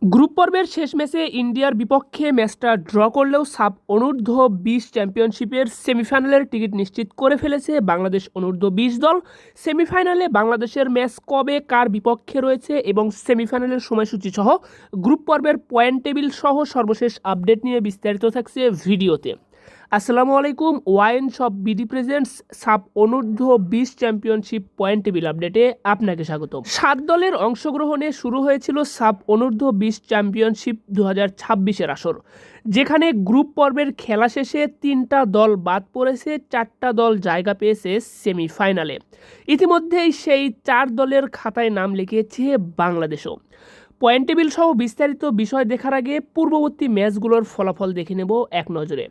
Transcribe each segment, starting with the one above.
Group পর্বের শেষ ম্যাচে ইন্ডিয়ার বিপক্ষে ম্যাচটা ড্র করলেও সাব অনূর্ধ্ব-20 চ্যাম্পিয়নশিপের সেমিফাইনালের টিকিট নিশ্চিত করে ফেলেছে বাংলাদেশ অনূর্ধ্ব-20 দল। সেমিফাইনালে বাংলাদেশের ম্যাচ কবে কার বিপক্ষে রয়েছে এবং সেমিফাইনালের সময়সূচি সহ গ্রুপ পর্বের পয়েন্ট টেবিল সহ সর্বশেষ আপডেট নিয়ে বিস্তারিত থাকছে ভিডিওতে। আসসালামু আলাইকুম, ওয়াইন শপ বিডি প্রেজেন্টস সাব অনূর্ধ্ব-20 চ্যাম্পিয়নশিপ পয়েন্ট টেবিল আপডেটে আপনাকে স্বাগত। 7 দলের অংশগ্রহণে শুরু হয়েছিল সাব অনূর্ধ্ব-20 চ্যাম্পিয়নশিপ 2026-এর আসর, যেখানে গ্রুপ পর্বের খেলা শেষে 3টা দল বাদ পড়েছে, 4টা দল জায়গা পেয়েছে সেমিফাইনালে। ইতিমধ্যেই সেই 4 দলের খাতায় নাম লিখিয়েছে বাংলাদেশও। পয়েন্ট টেবিল সহ বিস্তারিত বিষয় দেখার আগে পূর্ববর্তী ম্যাচগুলোর ফলাফল দেখে নেব এক নজরে।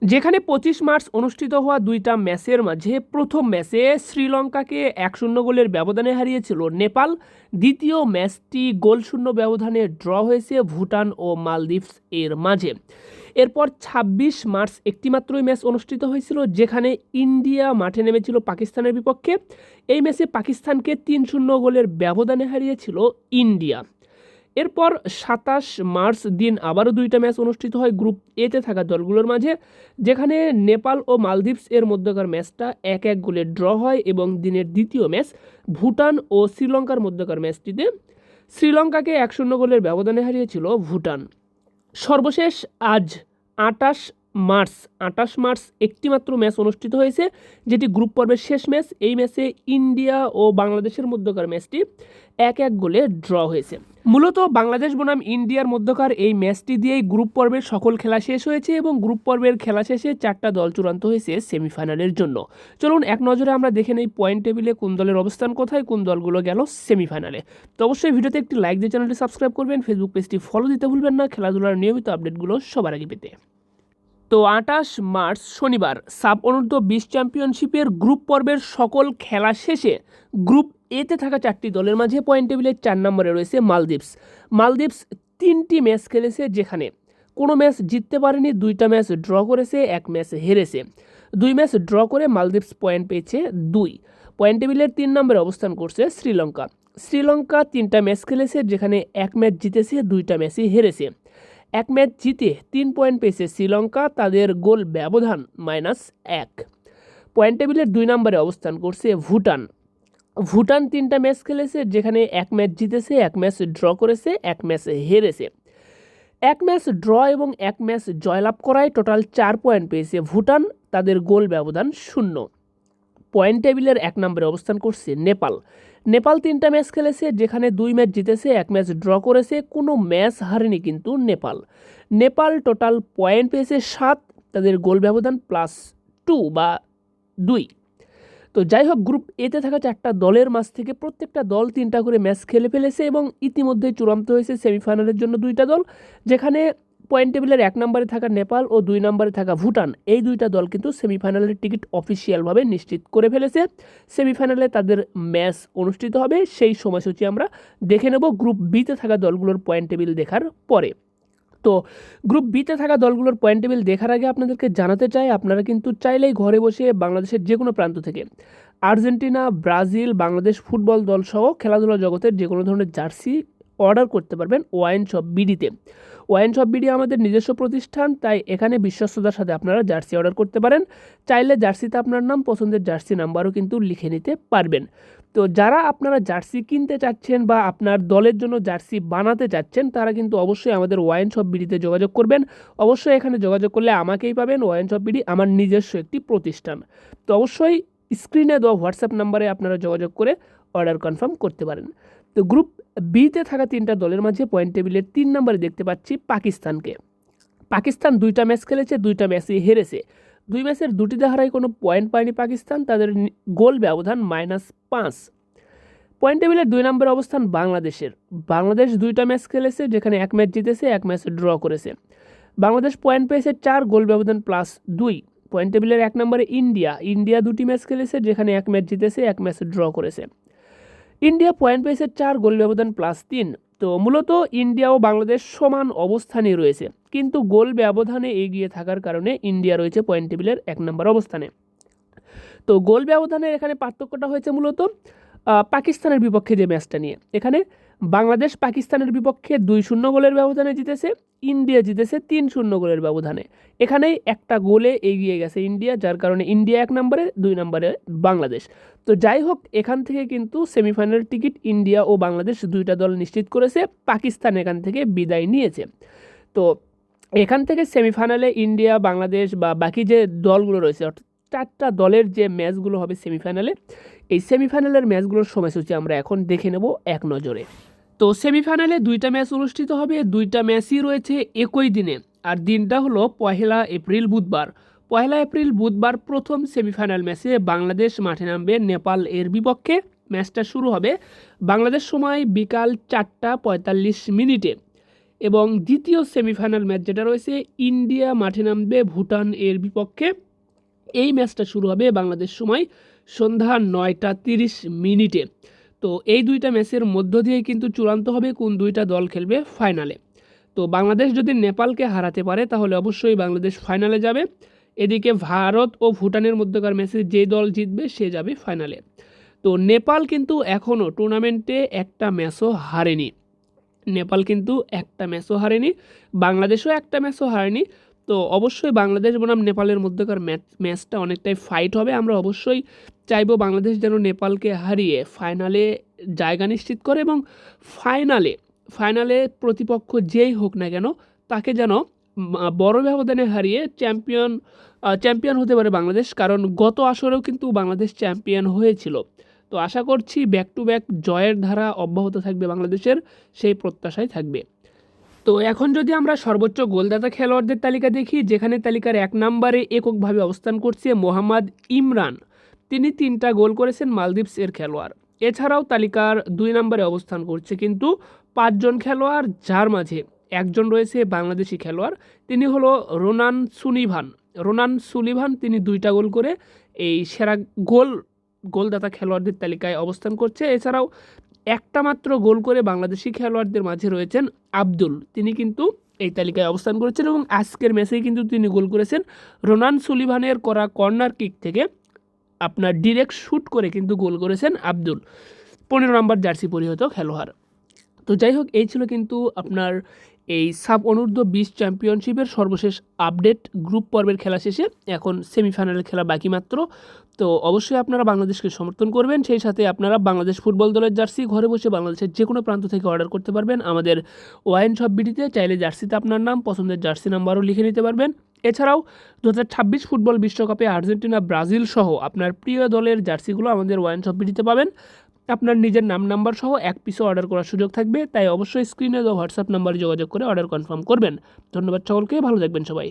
যেখানে 25 মার্চ অনুষ্ঠিত হওয়া 2টা ম্যাচের মাঝে প্রথম ম্যাচে শ্রীলঙ্কাকে 1-0 গোলের ব্যবধানে হারিয়েছিল নেপাল। দ্বিতীয় ম্যাচটি গোলশূন্য ব্যবধানে ড্র হয়েছে ভুটান ও মালদ্বীপস এর মাঝে। এরপর 26 মার্চ একটিমাত্রই ম্যাচ অনুষ্ঠিত হয়েছিল, যেখানে ইন্ডিয়া মাঠে নেমেছিল পাকিস্তানের বিপক্ষে। এই ম্যাচে পাকিস্তানকে 3-0 গোলের ব্যবধানে হারিয়েছিল ইন্ডিয়া। এরপর 27 মার্চ দিন আবারও 2টা ম্যাচ অনুষ্ঠিত হয় গ্রুপ এতে থাকা দলগুলোর মাঝে, যেখানে নেপাল ও মালদ্বীপস এর মধ্যকার ম্যাচটা 1-1 গোলে ড্র হয় এবং দিনের দ্বিতীয় ম্যাচ ভুটান ও শ্রীলঙ্কার মধ্যকার ম্যাচটিতে শ্রীলঙ্কাকে 1-0 গোলের ব্যবধানে হারিয়েছিল ভুটান। সর্বশেষ আজ 28 মার্চ একটিমাত্র ম্যাচ অনুষ্ঠিত হয়েছে, যেটি গ্রুপ পর্বের শেষ ম্যাচ। এই ম্যাচে ইন্ডিয়া ও বাংলাদেশের মধ্যকার ম্যাচটি 1-1 গোলে ড্র হয়েছে। মূলত বাংলাদেশ বনাম ইন্ডিয়ার মধ্যকার এই ম্যাচটি দিয়েই গ্রুপ পর্বের সকল খেলা শেষ হয়েছে এবং গ্রুপ পর্বের খেলা শেষে 4টা দল চূড়ান্ত হয়েছে সেমিফাইনালের জন্য। চলুন এক নজরে আমরা দেখে নেই পয়েন্ট টেবিলে কোন দলের অবস্থান কোথায়, কোন দলগুলো গেল সেমিফাইনালে। তো অবশ্যই ভিডিওতে একটি লাইক দিয়ে চ্যানেলটি সাবস্ক্রাইব করবেন, ফেসবুক পেজটি ফলো দিতে ভুলবেন না খেলাধুলার নিয়মিত আপডেটগুলো সবার আগে পেতে। তো 28 মার্চ শনিবার সাব অনূর্ধ্ব-20 চ্যাম্পিয়নশিপের গ্রুপ পর্বের সকল খেলা শেষে গ্রুপ এতে থাকা 4টি দলের মাঝে পয়েন্ট টেবিলের 4 নম্বরে রয়েছে মালদ্বীপস 3টি ম্যাচ খেলেছে, যেখানে কোনো ম্যাচ জিততে পারেনি, 2টা ম্যাচ ড্র করেছে, 1 ম্যাচ হেরেছে। 2 ম্যাচ ড্র করে মালদ্বীপস পয়েন্ট পেয়েছে 2। পয়েন্ট টেবিলের 3 নম্বরে অবস্থান করছে শ্রীলঙ্কা 3টা ম্যাচ খেলেছে, যেখানে 1 ম্যাচ জিতেছে, 2টা ম্যাচই হেরেছে। 1 ম্যাচ জিতে 3 পয়েন্ট পেয়েছে শ্রীলঙ্কা, তাদের গোল ব্যবধান -1। পয়েন্ট টেবিলের 2 নম্বরে অবস্থান করছে ভুটান 3টা ম্যাচ খেলেছে, যেখানে 1 ম্যাচ জিতেছে, 1 ম্যাচ ড্র করেছে, 1 ম্যাচ হেরেছে। 1 ম্যাচ ড্র এবং 1 ম্যাচ জয়লাভ করায় টোটাল 4 পয়েন্ট পেয়েছে ভুটান, তাদের গোল ব্যবধান 0। পয়েন্ট টেবিলের 1 নম্বরে অবস্থান করছে নেপাল 3টা ম্যাচ খেলেছে, যেখানে 2 ম্যাচ জিতেছে, 1 ম্যাচ ড্র করেছে, কোনো ম্যাচ হারেনি কিন্তু নেপাল টোটাল পয়েন্ট পেয়েছে 7, তাদের গোল ব্যবধান +2 বা 2। তো যাই হোক, গ্রুপ এতে থাকা 4টা দলের মাঝ থেকে প্রত্যেকটা দল 3টা করে ম্যাচ খেলে ফেলেছে এবং ইতিমধ্যেই চূড়ান্ত হয়েছে সেমিফাইনালের জন্য 2টা দল, যেখানে পয়েন্ট টেবিলের 1 নম্বরে থাকা নেপাল ও 2 নম্বরে থাকা ভুটান, এই 2টা দল কিন্তু সেমিফাইনালের টিকিট অফিসিয়ালভাবে নিশ্চিত করে ফেলেছে। সেমিফাইনালে তাদের ম্যাচ অনুষ্ঠিত হবে, সেই সময়সূচি আমরা দেখে নেব গ্রুপ বিতে থাকা দলগুলোর পয়েন্ট টেবিল দেখার পরে। তো গ্রুপ বিতে থাকা দলগুলোর পয়েন্ট টেবিল দেখার আগে আপনাদেরকে জানাতে চাই, আপনারা কিন্তু চাইলেই ঘরে বসে বাংলাদেশের যে কোনো প্রান্ত থেকে আর্জেন্টিনা, ব্রাজিল, বাংলাদেশ ফুটবল দল সহ খেলাধুলা জগতের যে কোনো ধরনের জার্সি অর্ডার করতে পারবেন ওয়াইন শপ বিডিতে। ওয়াইন শপ বিডি আমাদের নিজস্ব প্রতিষ্ঠান, তাই এখানে বিশ্বস্ততার সাথে আপনারা জার্সি অর্ডার করতে পারেন। চাইলে জার্সিতে আপনার নাম, পছন্দের জার্সি নাম্বারও কিন্তু লিখে নিতে পারবেন। তো যারা আপনারা জার্সি কিনতে চাচ্ছেন বা আপনার দলের জন্য জার্সি বানাতে চাচ্ছেন, তারা কিন্তু অবশ্যই আমাদের ওয়াইন শপ বিডিতে যোগাযোগ করবেন। অবশ্যই এখানে যোগাযোগ করলে আমাকেই পাবেন। ওয়াইন শপ বিডি আমার নিজস্ব একটি প্রতিষ্ঠান। তো অবশ্যই স্ক্রিনে দেওয়া হোয়াটসঅ্যাপ নাম্বারে আপনারা যোগাযোগ করে অর্ডার কনফার্ম করতে পারেন। তো গ্রুপ বিতে থাকা 3টা দলের মাঝে পয়েন্ট টেবিলের 3 নম্বরে দেখতে পাচ্ছি পাকিস্তান 2টা ম্যাচ খেলেছে, 2টা ম্যাচই হেরেছে। 2 ম্যাচের 2টিতে হারায় কোনো পয়েন্ট পায়নি পাকিস্তান, তাদের গোল ব্যবধান -5। পয়েন্ট টেবিলের 2 নম্বরে অবস্থান বাংলাদেশ 2টা ম্যাচ খেলেছে, যেখানে 1 ম্যাচ জিতেছে, 1 ম্যাচ ড্র করেছে। বাংলাদেশ পয়েন্ট পেয়েছে 4, গোল ব্যবধান +2। পয়েন্ট টেবিলের 1 নম্বরে ইন্ডিয়া 2টি ম্যাচ খেলেছে, যেখানে 1 ম্যাচ জিতেছে, 1 ম্যাচ ড্র করেছে। ইন্ডিয়া পয়েন্ট পেয়েছে 4, গোল ব্যবধান +3। তো মূলত ইন্ডিয়া ও বাংলাদেশ সমান অবস্থানে রয়েছে, কিন্তু গোল ব্যবধানে এগিয়ে থাকার কারণে ইন্ডিয়া রয়েছে পয়েন্ট টেবিলের 1 নম্বর অবস্থানে। তো গোল ব্যবধানের এখানে পার্থক্যটা হয়েছে মূলত পাকিস্তানের বিপক্ষে যে ম্যাচটা নিয়ে। এখানে বাংলাদেশ পাকিস্তানের বিপক্ষে 2-0 গোলের ব্যবধানে জিতেছে, ইন্ডিয়া জিতেছে 3-0 গোলের ব্যবধানে। এখানেই একটা গোলে এগিয়ে গেছে ইন্ডিয়া, যার কারণে ইন্ডিয়া 1 নম্বরে, 2 নম্বরে বাংলাদেশ। তো যাই হোক, এখান থেকে কিন্তু সেমিফাইনাল টিকিট ইন্ডিয়া ও বাংলাদেশ দুইটা দল নিশ্চিত করেছে, পাকিস্তান এখান থেকে বিদায় নিয়েছে। তো এখান থেকে সেমিফাইনালে ইন্ডিয়া, বাংলাদেশ বা বাকি যে দলগুলো রয়েছে, অর্থাৎ 4টা দলের যে ম্যাচগুলো হবে সেমিফাইনালে, এই সেমিফাইনালের ম্যাচগুলোর সময়সূচি আমরা এখন দেখে নেব এক নজরে। তো সেমিফাইনালে 2টা ম্যাচ অনুষ্ঠিত হবে, 2টা ম্যাচই রয়েছে একই দিনে, আর দিনটা হলো 1 এপ্রিল বুধবার। 1 এপ্রিল বুধবার প্রথম সেমিফাইনাল ম্যাচে বাংলাদেশ মাঠে নামবে নেপাল এর বিপক্ষে। ম্যাচটা শুরু হবে বাংলাদেশ সময় বিকাল 4:45 এবং দ্বিতীয় সেমিফাইনাল ম্যাচ যেটা রয়েছে, ইন্ডিয়া মাঠে নামবে ভুটান এর বিপক্ষে। এই ম্যাচটা শুরু হবে বাংলাদেশ সময় সন্ধ্যা 9:30। তো এই 2টা ম্যাচের মধ্য দিয়ে কিন্তু চূড়ান্ত হবে কোন 2টা দল খেলবে ফাইনালে। তো বাংলাদেশ যদি নেপালকে হারাতে পারে তাহলে অবশ্যই বাংলাদেশ ফাইনালে যাবে। এদিকে ভারত ও ভুটানের মধ্যকার ম্যাচে যে দল জিতবে সে যাবে ফাইনালে। তো নেপাল কিন্তু এখনও টুর্নামেন্টে একটা ম্যাচও হারেনি, বাংলাদেশও একটা ম্যাচও হারেনি। তো অবশ্যই বাংলাদেশ বনাম নেপালের মধ্যকার ম্যাচটা অনেকটাই ফাইট হবে। আমরা অবশ্যই চাইবো বাংলাদেশ যেন নেপালকে হারিয়ে ফাইনালে জায়গা নিশ্চিত করে এবং ফাইনালে প্রতিপক্ষ যেই হোক না কেন তাকে যেন বড় ব্যবধানে হারিয়ে চ্যাম্পিয়ন হতে পারে বাংলাদেশ, কারণ গত আসরেও কিন্তু বাংলাদেশ চ্যাম্পিয়ন হয়েছিল। তো আশা করছি ব্যাক টু ব্যাক জয়ের ধারা অব্যাহত থাকবে বাংলাদেশের, সেই প্রত্যাশাই থাকবে। তো এখন যদি আমরা সর্বোচ্চ গোলদাতা খেলোয়াড়দের তালিকা দেখি, যেখানে তালিকার 1 নম্বরে এককভাবে অবস্থান করছে মোহাম্মদ ইমরান, তিনি 3টা গোল করেছেন, মালদ্বীপস এর খেলোয়াড়। এছাড়াও তালিকার 2 নম্বরে অবস্থান করছে কিন্তু 5 জন খেলোয়াড়, যার মাঝে একজন রয়েছে বাংলাদেশি খেলোয়াড়, তিনি হলো রোনান সুলিভান। তিনি 2টা গোল করে এই সেরা গোলদাতা খেলোয়াড়দের তালিকায় অবস্থান করছে। এছাড়াও একটা মাত্র গোল করে বাংলাদেশি খেলোয়াড়দের মাঝে রয়েছেন আব্দুল, তিনি কিন্তু এই তালিকায় অবস্থান করেছেন এবং আজকের ম্যাচেই কিন্তু তিনি গোল করেছেন। রোনান সুলিভানের করা কর্নার কিক থেকে আপনার ডিরেক্ট শ্যুট করে কিন্তু গোল করেছেন আব্দুল, 15 নম্বর জার্সি পরিহিত খেলোয়াড়। তো যাই হোক, এই ছিল কিন্তু আপনার এই সাব অনূর্ধ্ব 20 চ্যাম্পিয়নশিপের সর্বশেষ আপডেট। গ্রুপ পর্বের খেলা শেষে এখন সেমিফাইনালের খেলা বাকি মাত্র। তো অবশ্যই আপনারা বাংলাদেশকে সমর্থন করবেন, সেই সাথে আপনারা বাংলাদেশ ফুটবল দলের জার্সি ঘরে বসে বাংলাদেশের যে কোনো প্রান্ত থেকে অর্ডার করতে পারবেন আমাদের ওয়াইন শপ বিডিতে। চাইলে জার্সিতে আপনার নাম, পছন্দের জার্সি নাম্বারও লিখে নিতে পারবেন। এছাড়াও 2026 ফুটবল বিশ্বকাপে আর্জেন্টিনা, ব্রাজিল সহ আপনার প্রিয় দলের জার্সিগুলো আমাদের ওয়াইন শপ বিডিতে পাবেন। আপনার নিজের নাম্বার সহ 1 পিসও অর্ডার করার সুযোগ থাকবে, তাই অবশ্যই স্ক্রিনে দেওয়া হোয়াটসঅ্যাপ নাম্বারে যোগাযোগ করে অর্ডার কনফার্ম করবেন। ধন্যবাদ সকলকে, ভালো থাকবেন সবাই।